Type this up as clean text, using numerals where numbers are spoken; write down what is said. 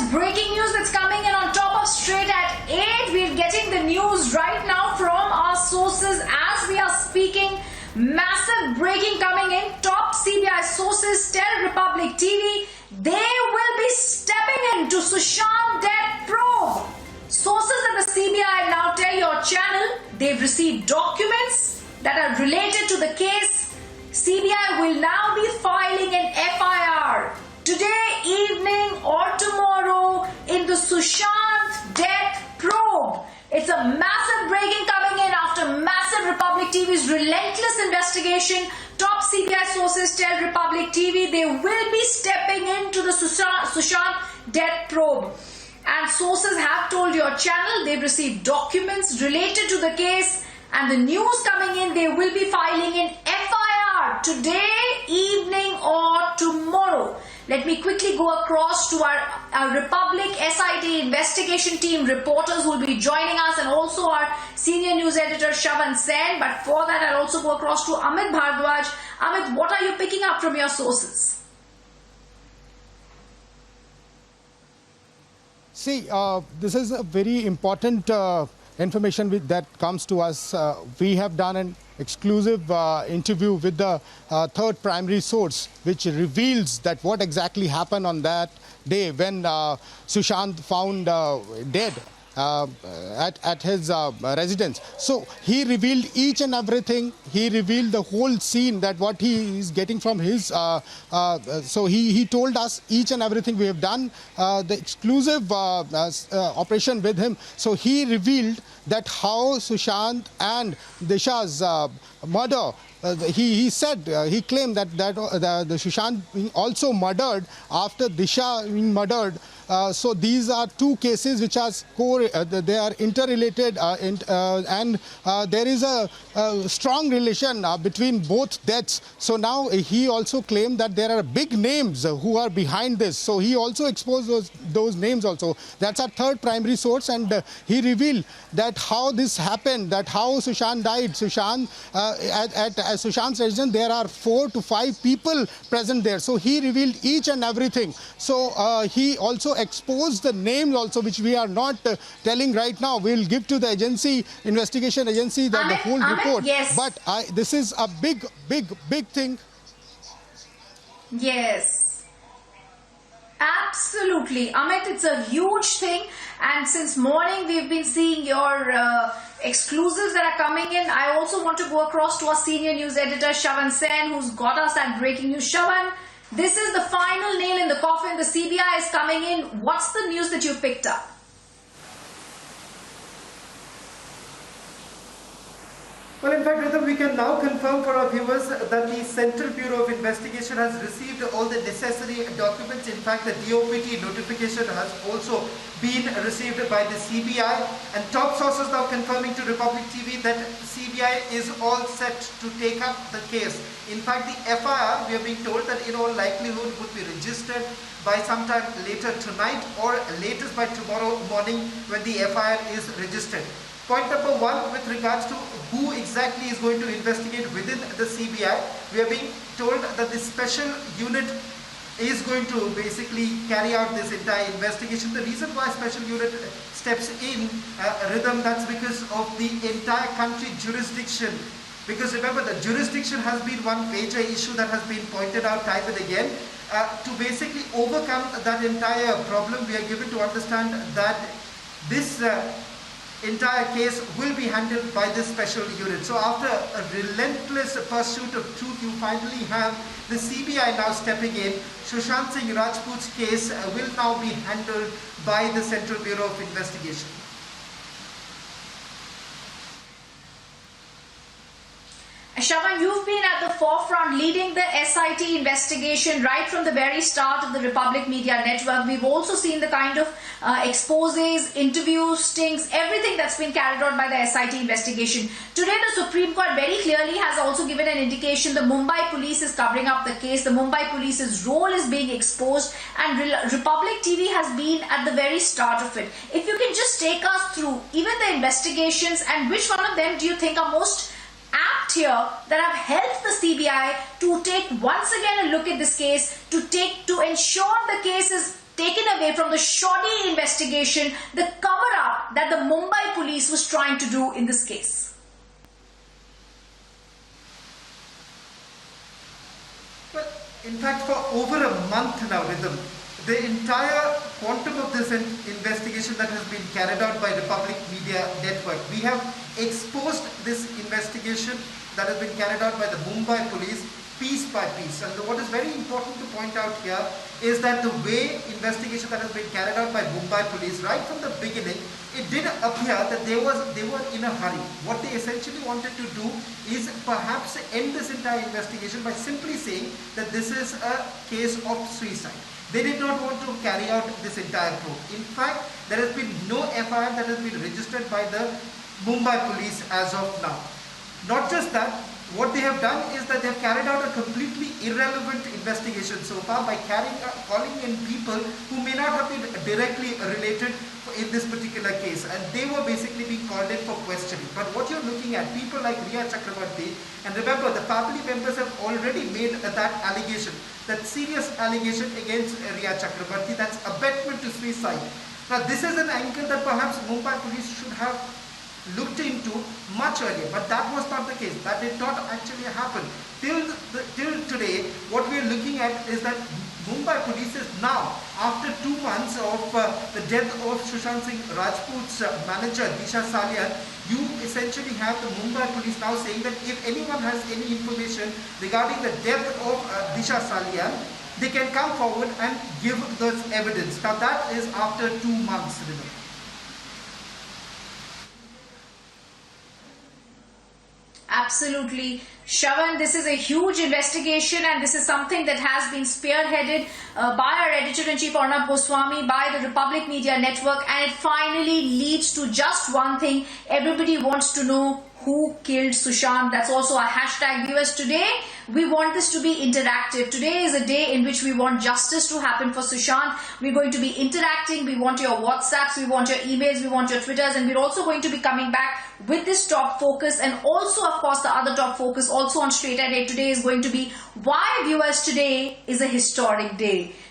is breaking news that's coming in on top of Straight at 8. We're getting the news right now from our sources as we are speaking. Massive breaking coming in. Top CBI sources tell Republic TV they will be stepping into Sushant death probe. Sources at the CBI now tell your channel they've received documents that are related to the case. CBI will now be filing an FIR today evening or tomorrow in the Sushant death probe. It's a massive breaking coming in after massive Republic TV's relentless investigation. Top CBI sources tell Republic TV they will be stepping into the Sushant death probe. And sources have told your channel they've received documents related to the case, and the news coming in they will be filing an FIR today evening or tomorrow. Let me quickly go across to our Republic SIT investigation team reporters who will be joining us, and also our senior news editor Shravan Sen. But for that, I'll also go across to Amit Bhardwaj. Amit, what are you picking up from your sources? See, this is a very important information that comes to us. We have done an exclusive interview with the third primary source, which reveals that what exactly happened on that day when Sushant found dead at his residence. So he revealed each and everything. He revealed the whole scene, that what he is getting from his. So he told us each and everything. We have done the exclusive operation with him. So he revealed that how Sushant and Disha's murder. He said, he claimed that the Sushant being also murdered after Disha being murdered. So these are two cases which are they are interrelated, and there is a strong relation between both deaths. So now he also claimed that there are big names who are behind this. So he also exposed those names also. That's our third primary source, and he revealed that how this happened, that how Sushant died. Sushant at Sushant's residence, there are 4 to 5 people present there. So he revealed each and everything. So he also exposed the names also, which we are not telling right now. We'll give to the agency, investigation agency, the whole report. Yes. But this is a big thing. Yes. Absolutely. Amit, it's a huge thing. And since morning, we've been seeing your exclusives that are coming in. I also want to go across to our senior news editor, Shravan Sen, who's got us that breaking news. Shravan, this is the final nail in the coffin. The CBI is coming in. What's the news that you picked up? Well, in fact, Rhythm, we can now confirm for our viewers that the Central Bureau of Investigation has received all the necessary documents. In fact, the DOPT notification has also been received by the CBI, and top sources now confirming to Republic TV that CBI is all set to take up the case. In fact, the FIR, we are being told that in all likelihood would be registered by sometime later tonight or latest by tomorrow morning when the FIR is registered. Point number 1, with regards to who exactly is going to investigate within the CBI, we are being told that the special unit is going to basically carry out this entire investigation. The reason why special unit steps in, Rhythm, that's because of the entire country jurisdiction. Because remember, the jurisdiction has been one major issue that has been pointed out time and again. To basically overcome that entire problem, we are given to understand that this entire case will be handled by this special unit. So after a relentless pursuit of truth, you finally have the CBI now stepping in. Sushant Singh Rajput's case will now be handled by the Central Bureau of Investigation. Shravan, you've been at the forefront leading the SIT investigation right from the very start of the Republic Media Network. We've also seen the kind of exposes, interviews, stings, everything that's been carried out by the SIT investigation. Today, the Supreme Court very clearly has also given an indication the Mumbai police is covering up the case. The Mumbai police's role is being exposed, and Republic TV has been at the very start of it. If you can just take us through even the investigations, and which one of them do you think are most apt here that have helped the CBI to take once again a look at this case, to ensure the case is taken away from the shoddy investigation, the cover-up that the Mumbai police was trying to do in this case. Well, in fact, for over a month now, Rhythm, the entire quantum of this investigation that has been carried out by Republic Media Network, we have exposed this investigation that has been carried out by the Mumbai police piece by piece. And what is very important to point out here is that the way investigation that has been carried out by Mumbai police, right from the beginning, it did appear that they were in a hurry. What they essentially wanted to do is perhaps end this entire investigation by simply saying that this is a case of suicide. They did not want to carry out this entire probe. In fact, there has been no FIR that has been registered by the Mumbai police as of now. Not just that, what they have done is that they have carried out a completely irrelevant investigation so far by calling in people who may not have been directly related in this particular case, and they were basically being called in for questioning. But what you're looking at, people like Riya Chakrabarti, and remember the family members have already made that allegation, that serious allegation against Riya Chakrabarti, that's abetment to suicide. Now this is an angle that perhaps Mumbai police should have looked into much earlier, but that was not the case. That did not actually happen. Till today, what we are looking at is that Mumbai police is now, after 2 months of the death of Sushant Singh Rajput's manager Disha Salian, you essentially have the Mumbai police now saying that if anyone has any information regarding the death of Disha Salian, they can come forward and give those evidence. Now that is after 2 months. Absolutely. Shravan, this is a huge investigation, and this is something that has been spearheaded by our editor-in-chief Arnab Goswami, by the Republic Media Network, and it finally leads to just one thing. Everybody wants to know who killed Sushant. That's also a hashtag, viewers. Today, we want this to be interactive. Today is a day in which we want justice to happen for Sushant. We're going to be interacting. We want your WhatsApps, we want your emails, we want your Twitters, and we're also going to be coming back with this top focus, and also, of course, the other top focus also on Straight at 8 today is going to be why, viewers, today is a historic day.